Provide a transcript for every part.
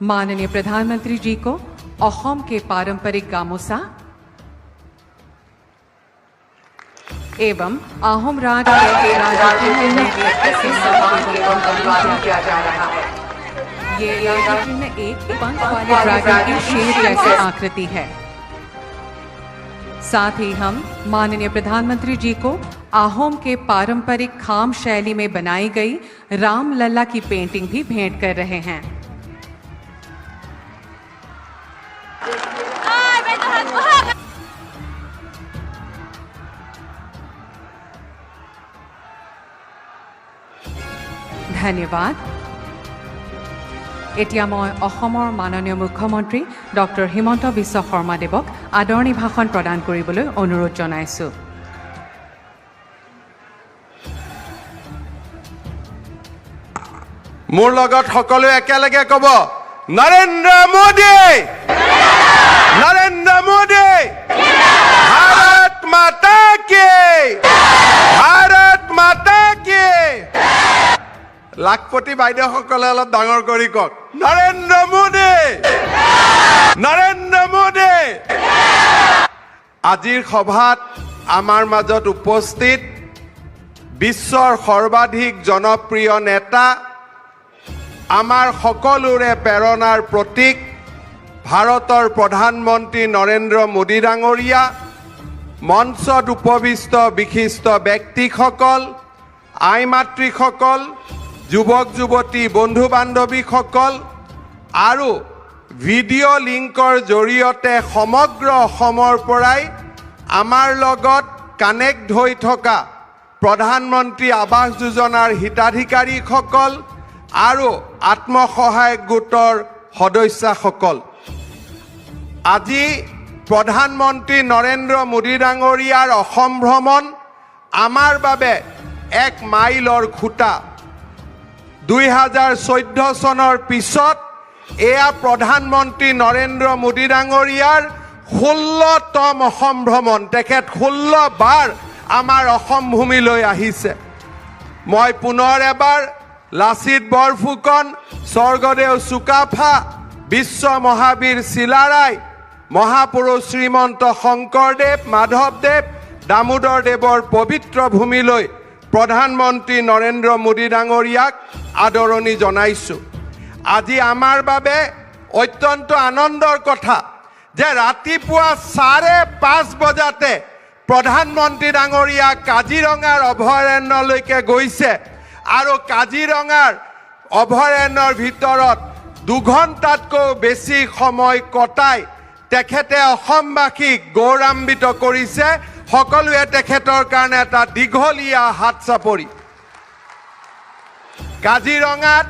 माननीय प्रधानमंत्री जी को अहोम के पारंपरिक गामोसा एवं आहोम राज के किया जा रहा है। ये राजचिन्ह एक पंख वाले ड्रैगन की शेर जैसी आकृति है। साथ ही हम माननीय प्रधानमंत्री जी को आहोम के पारंपरिक खाम शैली में बनाई गई राम लल्ला की पेंटिंग भी भेंट कर रहे हैं। धन्यवाद। এতিয়া মই অসমৰ মাননীয় মুখ্যমন্ত্ৰী ডক্টৰ হিমন্ত বিশ্ব শৰ্মাদেৱক আদৰণি ভাষণ প্ৰদান কৰিবলৈ অনুৰোধ জনাইছোঁ। মোৰ লগত সকলোৱে একেলগে ক'ব, নৰেন্দ্ৰ মোদী, নৰেন্দ্ৰ মোদী, ভাৰত মাতা কি, ভাৰত মাতা কি। লাখপতি বাইদেউসকলে অলপ ডাঙৰ কৰি কওক, নৰেন্দ্ৰ মোদী, নৰেন্দ্ৰ মোদী। আজিৰ সভাত আমাৰ মাজত উপস্থিত বিশ্বৰ সৰ্বাধিক জনপ্ৰিয় নেতা, আমাৰ সকলোৰে প্ৰেৰণাৰ প্ৰতীক ভাৰতৰ প্ৰধানমন্ত্ৰী নৰেন্দ্ৰ মোদী ডাঙৰীয়া, মঞ্চত উপবিষ্ট বিশিষ্ট ব্যক্তিসকল, আই মাতৃসকল, যুৱক যুৱতী বন্ধু বান্ধৱীসকল আৰু ভিডিঅ' লিংকৰ জৰিয়তে সমগ্ৰ অসমৰ পৰাই আমাৰ লগত কানেক্ট হৈ থকা প্ৰধানমন্ত্ৰী আৱাস যোজনাৰ হিতাধিকাৰীসকল আৰু আত্মসহায়ক গোটৰ সদস্যসকল, আজি প্ৰধানমন্ত্ৰী নৰেন্দ্ৰ মোদী ডাঙৰীয়াৰ অসম ভ্ৰমণ আমাৰ বাবে এক মাইলৰ খুঁটা। 2014 চনৰ পিছত এয়া প্ৰধানমন্ত্ৰী নৰেন্দ্ৰ মোদী ডাঙৰীয়াৰ 16তম অসম ভ্ৰমণ। তেখেত 16 বাৰ আমাৰ অসম ভূমিলৈ আহিছে। মই পুনৰ এবাৰ লাচিত বৰফুকন, স্বৰ্গদেউ চুকাফা, বিশ্ব মহাবীৰ চিলাৰায়, মহাপুৰুষ শ্ৰীমন্ত শংকৰদেৱ, মাধৱদেৱ, দামোদৰদেৱৰ পবিত্ৰ ভূমিলৈ প্ৰধানমন্ত্ৰী নৰেন্দ্ৰ মোদী ডাঙৰীয়াক আদৰণি জনাইছোঁ। আজি আমাৰ বাবে অত্যন্ত আনন্দৰ কথা যে ৰাতিপুৱা 5:30 বজাতে প্ৰধানমন্ত্ৰী ডাঙৰীয়া কাজিৰঙাৰ অভয়াৰণ্যলৈকে গৈছে আৰু কাজিৰঙাৰ অভয়াৰণ্যৰ ভিতৰত 2 ঘণ্টাতকৈ বেছি সময় কটাই তেখেতে অসমবাসীক গৌৰৱান্বিত কৰিছে। সকলোৱে তেখেতৰ কাৰণে এটা দীঘলীয়া হাত চাপৰি। কাজিৰঙাত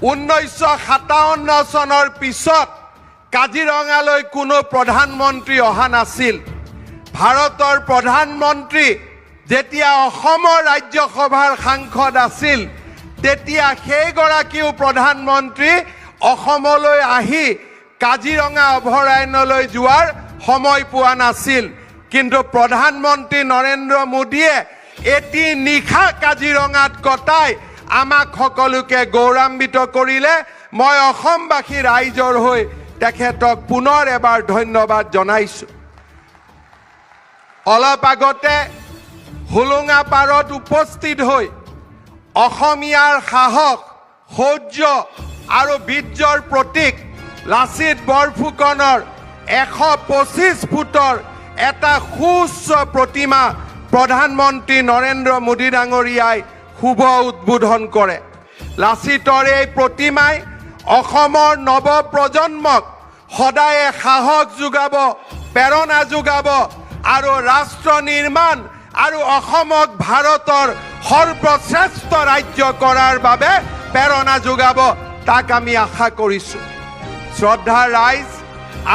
1957 চনৰ পিছত কাজিৰঙালৈ কোনো প্ৰধানমন্ত্ৰী অহা নাছিল। ভাৰতৰ প্ৰধানমন্ত্ৰী যেতিয়া অসমৰ ৰাজ্যসভাৰ সাংসদ আছিল তেতিয়া সেইগৰাকীও প্ৰধানমন্ত্ৰী অসমলৈ আহি কাজিৰঙা অভয়াৰণ্যলৈ যোৱাৰ সময় পোৱা নাছিল। কিন্তু প্ৰধানমন্ত্ৰী নৰেন্দ্ৰ মোদীয়ে এটি নিশা কাজিৰঙাত কটাই আমাক সকলোকে গৌৰৱান্বিত কৰিলে। মই অসমবাসী ৰাইজৰ হৈ তেখেতক পুনৰ এবাৰ ধন্যবাদ জনাইছোঁ। অলপ আগতে হোলোঙা পাৰত উপস্থিত হৈ অসমীয়াৰ সাহস, শৌৰ্য আৰু বীৰ্যৰ প্ৰতীক লাচিত বৰফুকনৰ 125 ফুটৰ এটা সুউচ্চ প্ৰতিমা প্ৰধানমন্ত্ৰী নৰেন্দ্ৰ মোদী ডাঙৰীয়াই শুভ উদ্বোধন কৰে। লাচিতৰ এই প্ৰতিমাই অসমৰ নৱপ্ৰজন্মক সদায়ে সাহস যোগাব, প্ৰেৰণা যোগাব আৰু ৰাষ্ট্ৰ নিৰ্মাণ আৰু অসমক ভাৰতৰ সৰ্বশ্ৰেষ্ঠ ৰাজ্য কৰাৰ বাবে প্ৰেৰণা যোগাব, তাক আমি আশা কৰিছোঁ। শ্ৰদ্ধাৰ ৰাইজ,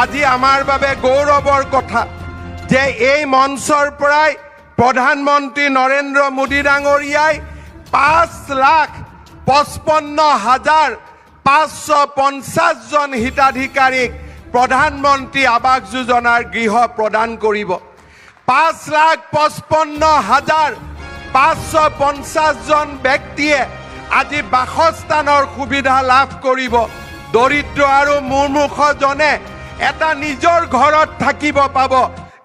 আজি আমাৰ বাবে গৌৰৱৰ কথা যে এই মঞ্চৰ পৰাই প্ৰধানমন্ত্ৰী নৰেন্দ্ৰ মোদী ডাঙৰীয়াই 5,55,550 জন হিতাধিকাৰীক প্ৰধানমন্ত্ৰী আৱাস যোজনাৰ গৃহ প্ৰদান কৰিব। 5,55,550 জন ব্যক্তিয়ে আজি বাসস্থানৰ সুবিধা লাভ কৰিব। দৰিদ্ৰ আৰু মুৰ্মুষজনে এটা নিজৰ ঘৰত থাকিব পাব।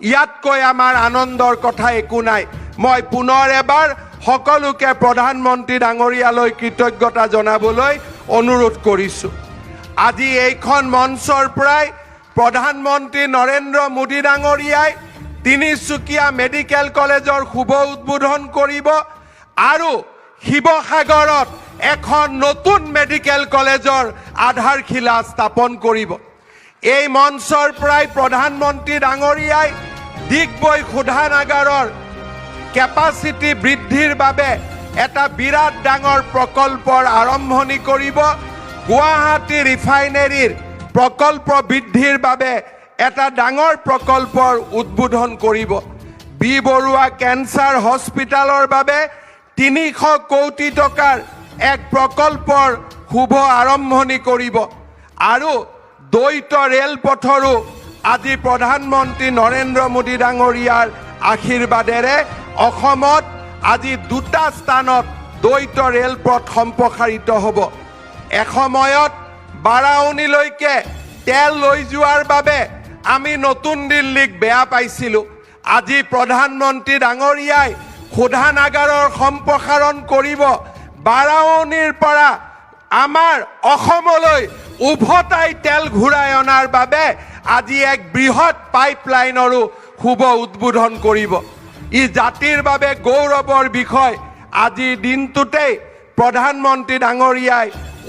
ইয়াতকৈ আমাৰ আনন্দৰ কথা একো নাই। মই পুনৰ এবাৰ সকলোকে প্ৰধানমন্ত্ৰী ডাঙৰীয়ালৈ কৃতজ্ঞতা জনাবলৈ অনুৰোধ কৰিছোঁ। আজি এইখন মঞ্চৰ পৰাই প্ৰধানমন্ত্ৰী নৰেন্দ্ৰ মোদী ডাঙৰীয়াই তিনিচুকীয়া মেডিকেল কলেজৰ শুভ উদ্বোধন কৰিব আৰু শিৱসাগৰত এখন নতুন মেডিকেল কলেজৰ আধাৰশিলা স্থাপন কৰিব। এই মঞ্চৰ পৰাই প্ৰধানমন্ত্ৰী ডাঙৰীয়াই ডিগবৈ শোধনাগাৰৰ কেপাচিটি বৃদ্ধিৰ বাবে এটা বিৰাট ডাঙৰ প্ৰকল্পৰ আৰম্ভণি কৰিব। গুৱাহাটী ৰিফাইনেৰীৰ প্ৰকল্প বৃদ্ধিৰ বাবে এটা ডাঙৰ প্ৰকল্পৰ উদ্বোধন কৰিব। বি বৰুৱা কেঞ্চাৰ হস্পিটালৰ বাবে 300 কোটি টকাৰ এক প্ৰকল্পৰ শুভ আৰম্ভণি কৰিব আৰু দ্বৈত ৰেলপথৰো আজি প্ৰধানমন্ত্ৰী নৰেন্দ্ৰ মোদী ডাঙৰীয়াৰ আশীৰ্বাদেৰে অসমত আজি 2টা স্থানত দ্বৈত ৰেলপথ সম্প্ৰসাৰিত হ'ব। এসময়ত বাৰাউনীলৈকে তেল লৈ যোৱাৰ বাবে আমি নতুন দিল্লীক বেয়া পাইছিলোঁ। আজি প্ৰধানমন্ত্ৰী ডাঙৰীয়াই শোধনাগাৰৰ সম্প্ৰসাৰণ কৰিব। বাৰাউনীৰ পৰা আমাৰ অসমলৈ উভতাই তেল ঘূৰাই অনাৰ বাবে আজি এক বৃহৎ পাইপলাইনৰো শুভ উদ্বোধন কৰিব। ই জাতিৰ বাবে গৌৰৱৰ বিষয়। আজিৰ দিনটোতেই প্ৰধানমন্ত্ৰী ডাঙৰীয়াই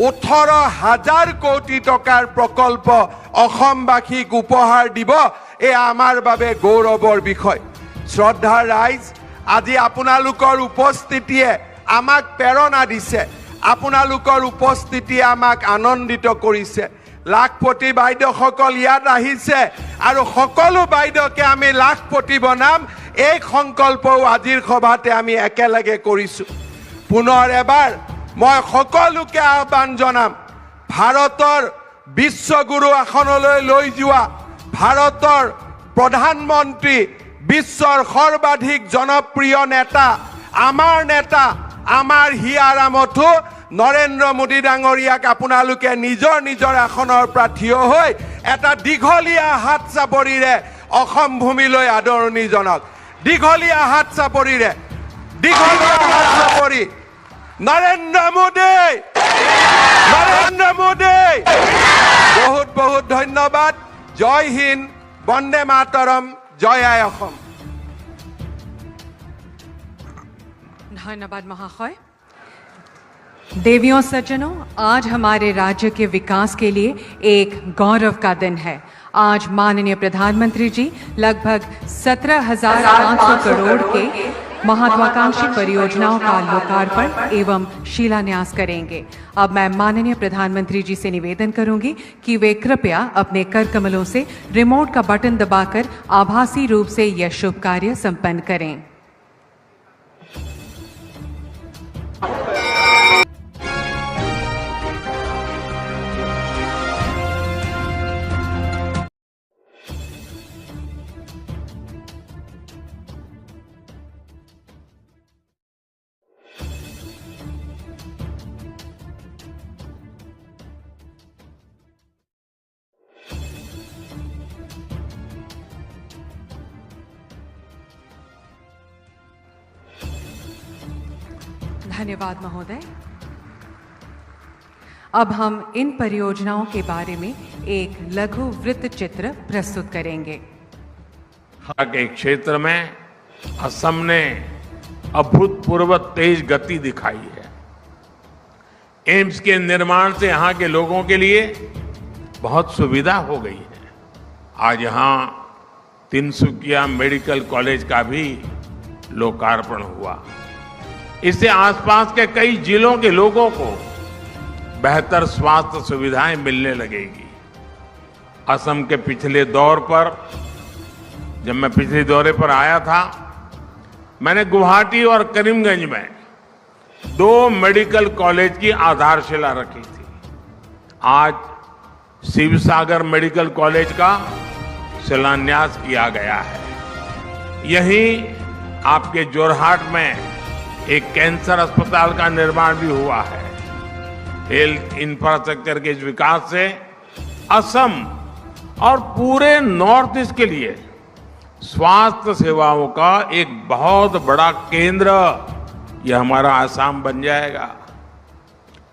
18,000 কোটি টকাৰ প্ৰকল্প অসমবাসীক উপহাৰ দিব। এয়া আমাৰ বাবে গৌৰৱৰ বিষয়। শ্ৰদ্ধাৰ ৰাইজ, আজি আপোনালোকৰ উপস্থিতিয়ে আমাক প্ৰেৰণা দিছে। আপোনালোকৰ উপস্থিতিয়ে আমাক আনন্দিত কৰিছে। লাখপতি বাইদেউসকল ইয়াত আহিছে আৰু সকলো বাইদেউকে আমি লাখপতি বনাম, এই সংকল্পও আজিৰ সভাতে আমি একেলগে কৰিছোঁ। পুনৰ এবাৰ মই সকলোকে আহ্বান জনাম, ভাৰতৰ বিশ্বগুৰু আসনলৈ লৈ যোৱা ভাৰতৰ প্ৰধানমন্ত্ৰী, বিশ্বৰ সৰ্বাধিক জনপ্ৰিয় নেতা, আমাৰ হিয়াৰ আমঠু নৰেন্দ্ৰ মোদী ডাঙৰীয়াক আপোনালোকে নিজৰ নিজৰ আসনৰ পৰা থিয় হৈ এটা দীঘলীয়া হাত চাপৰিৰে অসম ভূমিলৈ আদৰণি জনাওক। দীঘলীয়া হাত চাপৰিৰে, দীঘলীয়া হাত চাপৰি। নৰেন্দ্ৰ মোদী, নৰেন্দ্ৰ মোদী। বহুত বহুত ধন্যবাদ। জয় হিন্দ, বন্দে মাতৰম, জয় আই অসম। धन्यवाद महाशय। देवियों सज्जनों, आज हमारे राज्य के विकास के लिए एक गौरव का दिन है। आज माननीय प्रधानमंत्री जी लगभग 17,500 करोड़ के महत्वाकांक्षी परियोजनाओं का लोकार्पण एवं शिलान्यास करेंगे। अब मैं माननीय प्रधानमंत्री जी से निवेदन करूंगी कि वे कृपया अपने कर कमलों से रिमोट का बटन दबाकर आभासी रूप से यह शुभ कार्य संपन्न करें। धन्यवाद महोदय। अब हम इन परियोजनाओं के बारे में एक लघु वृत्त चित्र प्रस्तुत करेंगे। के क्षेत्र में असम ने अभूतपूर्व तेज गति दिखाई है। एम्स के निर्माण से यहां के लोगों के लिए बहुत सुविधा हो गई है। आज यहां तिनसुकिया मेडिकल कॉलेज का भी लोकार्पण हुआ। इससे आसपास के कई जिलों के लोगों को बेहतर स्वास्थ्य सुविधाएं मिलने लगेगी। असम के पिछले दौर पर, जब मैं पिछले दौरे पर आया था, मैंने गुवाहाटी और करीमगंज में 2 मेडिकल कॉलेज की आधारशिला रखी थी। आज शिवसागर मेडिकल कॉलेज का शिलान्यास किया गया है। यहीं आपके जोरहाट में एक कैंसर अस्पताल का निर्माण भी हुआ है। हेल्थ इंफ्रास्ट्रक्चर के इस विकास से असम और पूरे नॉर्थ ईस्ट के लिए स्वास्थ्य सेवाओं का एक बहुत बड़ा केंद्र यह हमारा असम बन जाएगा।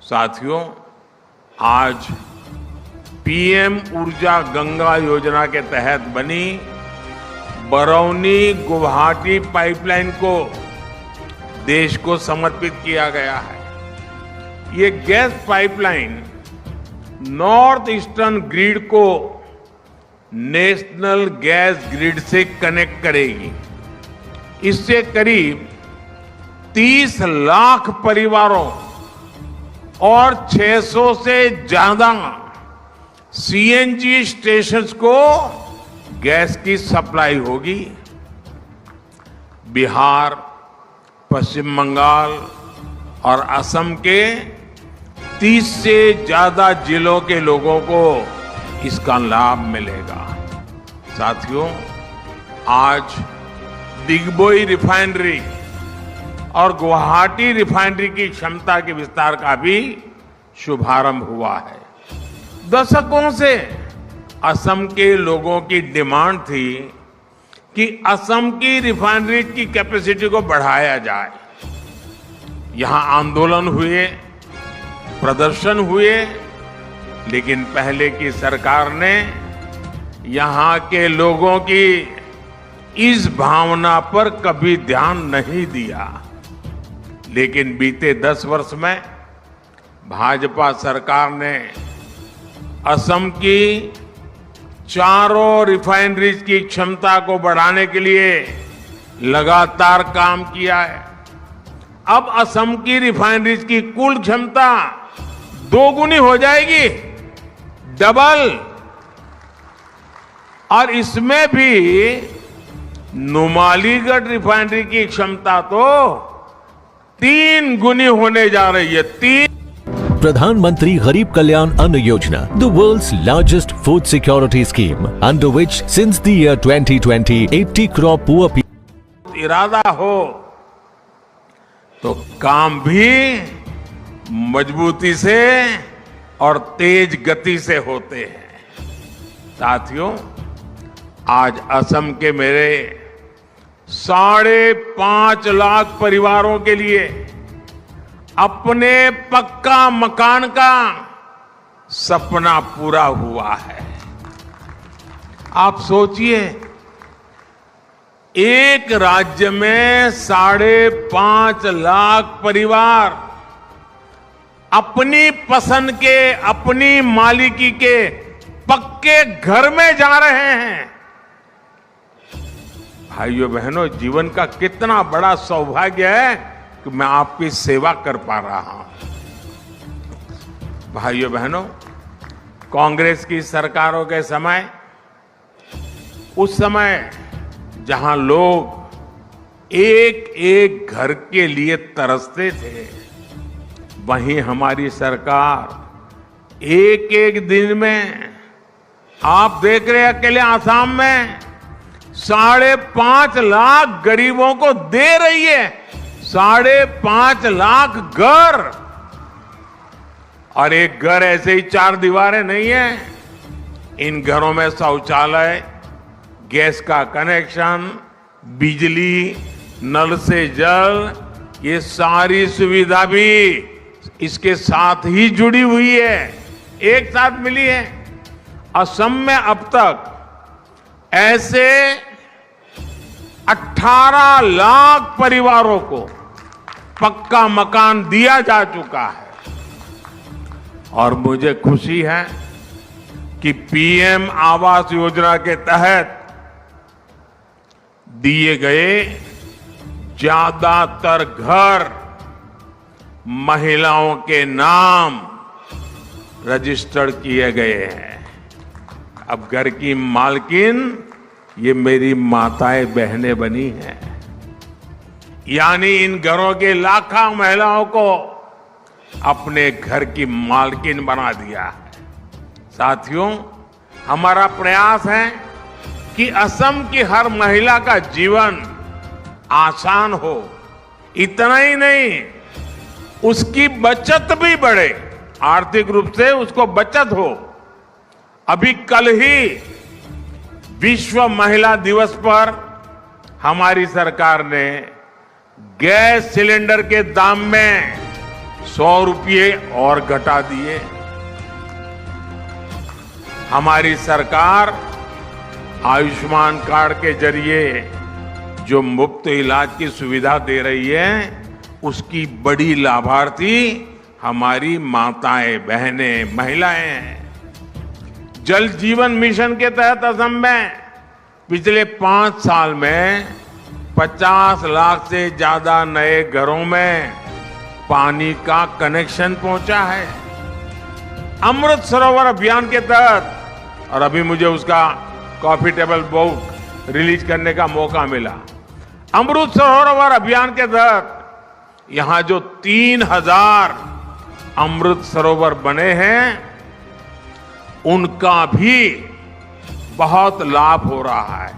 साथियों, आज पीएम ऊर्जा गंगा योजना के तहत बनी बरौनी गुवाहाटी पाइपलाइन को देश को समर्पित किया गया है। ये gas pipeline north eastern grid को नेशनल गैस ग्रिड से कनेक्ट करेगी। इससे करीब 30 लाख परिवारों और 600 से ज्यादा सीएनजी स्टेशंस को गैस की सप्लाई होगी। बिहार, पश्चिम बंगाल और असम के 30 से ज्यादा जिलों के लोगों को इसका लाभ मिलेगा। साथियों, आज दिग्बोई रिफाइनरी और गुवाहाटी रिफाइनरी की क्षमता के विस्तार का भी शुभारंभ हुआ है। दशकों से असम के लोगों की डिमांड थी कि असम की रिफाइनरी की कैपेसिटी को बढ़ाया जाए। यहां आंदोलन हुए, प्रदर्शन हुए, लेकिन पहले की सरकार ने यहां के लोगों की इस भावना पर कभी ध्यान नहीं दिया। लेकिन बीते 10 वर्ष में भाजपा सरकार ने असम की चारों रिफाइनरीज की क्षमता को बढ़ाने के लिए लगातार काम किया है। अब असम की रिफाइनरीज की कुल क्षमता 2 गुनी हो जाएगी, डबल। और इसमें भी नुमालीगढ़ रिफाइनरी की क्षमता तो 3 गुनी होने जा रही है। 3 प्रधानमंत्री गरीब कल्याण अन्न योजना, the world's largest food security scheme, under which since the year 2020, 80 crore poor people. इरादा हो तो काम भी मजबूती से और तेज गति से होते हैं। साथियों, आज असम के मेरे 5.5 लाख परिवारों के लिए अपने पक्का मकान का सपना पूरा हुआ है। आप सोचिए, एक राज्य में 5.5 लाख परिवार अपनी पसंद के, अपनी मालिकी के पक्के घर में जा रहे हैं। भाइयों बहनों, जीवन का कितना बड़ा सौभाग्य है कि मैं आपकी सेवा कर पा रहा हूं। भाइयों बहनों, कांग्रेस की सरकारों के समय, उस समय जहां लोग एक एक घर के लिए तरसते थे, वहीं हमारी सरकार एक एक दिन में, आप देख रहे हैं अकेले आसाम में 5.5 लाख गरीबों को दे रही है। 5.5 लाख घर। और एक घर ऐसे ही 4 दीवारें नहीं है। इन घरों में शौचालय, गैस का कनेक्शन, बिजली, नल से जल, ये सारी सुविधा भी इसके साथ ही जुड़ी हुई है, एक साथ मिली है। असम में अब तक ऐसे 18 लाख परिवारों को पक्का मकान दिया जा चुका है। और मुझे खुशी है कि पीएम आवास योजना के तहत दिए गए ज्यादातर घर महिलाओं के नाम रजिस्टर्ड किए गए हैं। अब घर की मालकिन ये मेरी माताएं बहनें बनी हैं। यानी इन घरों के लाखों महिलाओं को अपने घर की मालकिन बना दिया है। साथियों, हमारा प्रयास है कि असम की हर महिला का जीवन आसान हो। इतना ही नहीं, उसकी बचत भी बढ़े, आर्थिक रूप से उसको बचत हो। अभी कल ही विश्व महिला दिवस पर हमारी सरकार ने गैस सिलेंडर के दाम में 100 रुपये और घटा दिए। हमारी सरकार आयुष्मान कार्ड के जरिए जो मुफ्त इलाज की सुविधा दे रही है, उसकी बड़ी लाभार्थी हमारी माताएं, बहनें, महिलाएं हैं। जल जीवन मिशन के तहत असम में पिछले 5 साल में 50 लाख से ज्यादा नए घरों में पानी का कनेक्शन पहुंचा है। अमृत सरोवर अभियान के तहत, और अभी मुझे उसका कॉफी टेबल बुक रिलीज करने का मौका मिला। अमृत सरोवर अभियान के तहत यहां जो 3000 अमृत सरोवर बने हैं, उनका भी बहुत लाभ हो रहा है।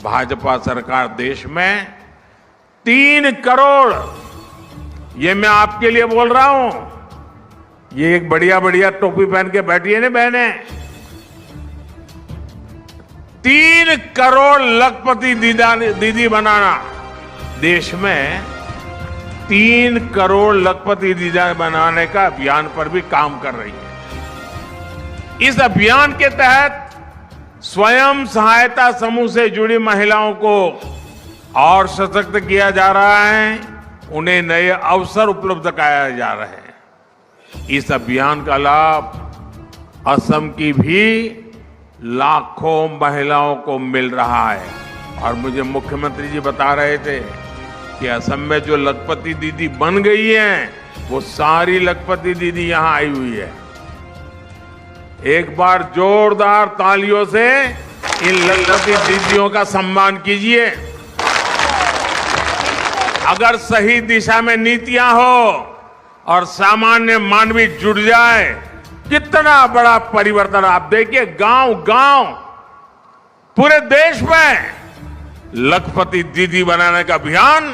भाजपा सरकार देश में 3 करोड़, ये मैं आपके लिए बोल रहा हूं, ये एक बढ़िया बढ़िया टोपी पहन के बैठी है ना बहने, 3 करोड़ लखपति दीदी बनाना, देश में 3 करोड़ लखपति दीदी बनाने का अभियान पर भी काम कर रही है। इस अभियान के तहत स्वयं सहायता समूह से जुड़ी महिलाओं को और सशक्त किया जा रहा है, उन्हें नए अवसर उपलब्ध कराए जा रहे हैं। इस अभियान का लाभ असम की भी लाखों महिलाओं को मिल रहा है। और मुझे मुख्यमंत्री जी बता रहे थे कि असम में जो लखपति दीदी बन गई हैं, वो सारी लखपति दीदी यहां आई हुई है। एक बार जोरदार तालियों से इन लखपति दीदियों का सम्मान कीजिए। अगर सही दिशा में नीतियां हो और सामान्य मानवी जुड़ जाए, कितना बड़ा परिवर्तन। आप देखिए, गांव गांव पूरे देश में लखपति दीदी बनाने का अभियान,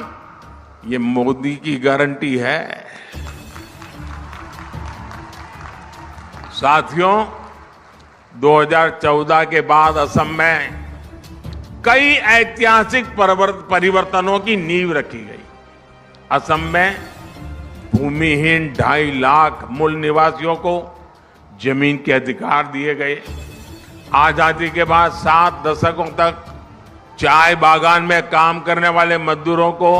ये मोदी की गारंटी है। साथियों, 2014 के बाद असम में कई ऐतिहासिक परिवर्तनों की नींव रखी गई। असम में भूमिहीन 2.5 लाख मूल निवासियों को जमीन के अधिकार दिए गए। आजादी के बाद 7 दशकों तक चाय बागान में काम करने वाले मजदूरों को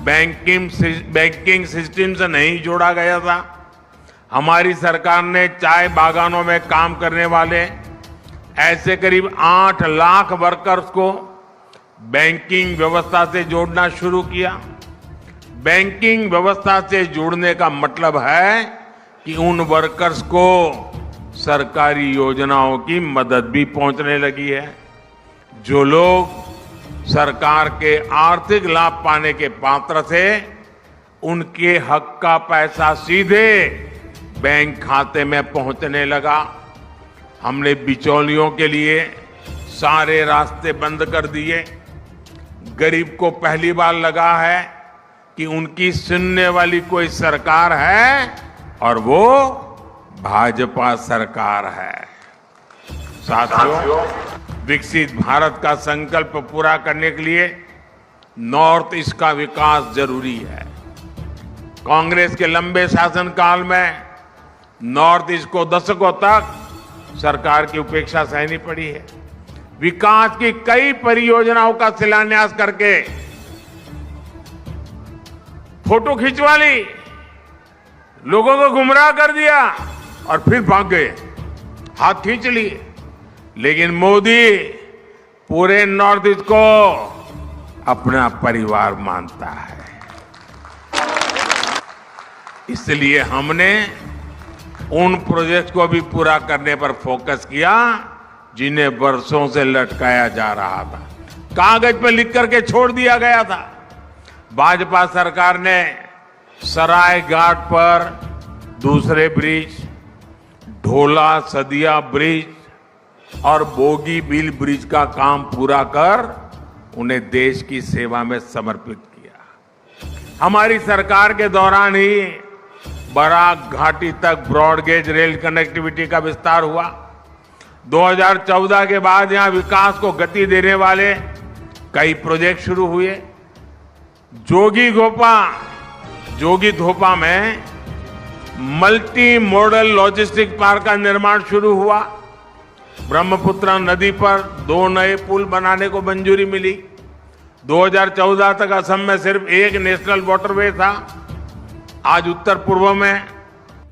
बैंकिंग सिस्टम से नहीं जोड़ा गया था। हमारी सरकार ने चाय बागानों में काम करने वाले ऐसे करीब 8 लाख वर्कर्स को बैंकिंग व्यवस्था से जोड़ना शुरू किया। बैंकिंग व्यवस्था से जोड़ने का मतलब है कि उन वर्कर्स को सरकारी योजनाओं की मदद भी पहुंचने लगी है। जो लोग सरकार के आर्थिक लाभ पाने के पात्र थे, उनके हक का पैसा सीधे बैंक खाते में पहुंचने लगा। हमने बिचौलियों के लिए सारे रास्ते बंद कर दिए। गरीब को पहली बार लगा है कि उनकी सुनने वाली कोई सरकार है, और वो भाजपा सरकार है। साथियों, विकसित भारत का संकल्प पूरा करने के लिए नॉर्थ ईस्ट का विकास जरूरी है। कांग्रेस के लंबे शासनकाल में नॉर्थ ईस्ट को दशकों तक सरकार की उपेक्षा सहनी पड़ी है। विकास की कई परियोजनाओं का शिलान्यास करके फोटो खिंचवा ली, लोगों को गुमराह कर दिया और फिर भाग गए, हाथ खींच लिए। लेकिन मोदी पूरे नॉर्थ ईस्ट को अपना परिवार मानता है। इसलिए हमने उन प्रोजेक्ट को भी पूरा करने पर फोकस किया जिन्हें वर्षों से लटकाया जा रहा था, कागज पर लिख करके छोड़ दिया गया था। भाजपा सरकार ने सराय घाट पर दूसरे ब्रिज, ढोला सदिया ब्रिज और बोगीबील ब्रिज का काम पूरा कर उन्हें देश की सेवा में समर्पित किया। हमारी सरकार के दौरान ही बराक घाटी तक ब्रॉड गेज रेल कनेक्टिविटी का विस्तार हुआ। 2014 के बाद यहां विकास को गति देने वाले कई प्रोजेक्ट शुरू हुए। जोगी धोपा में मल्टी मॉडल लॉजिस्टिक पार्क का निर्माण शुरू हुआ। ब्रह्मपुत्र नदी पर 2 नए पुल बनाने को मंजूरी मिली। 2014 तक असम में सिर्फ एक नेशनल वाटरवे था। आज उत्तर पूर्व में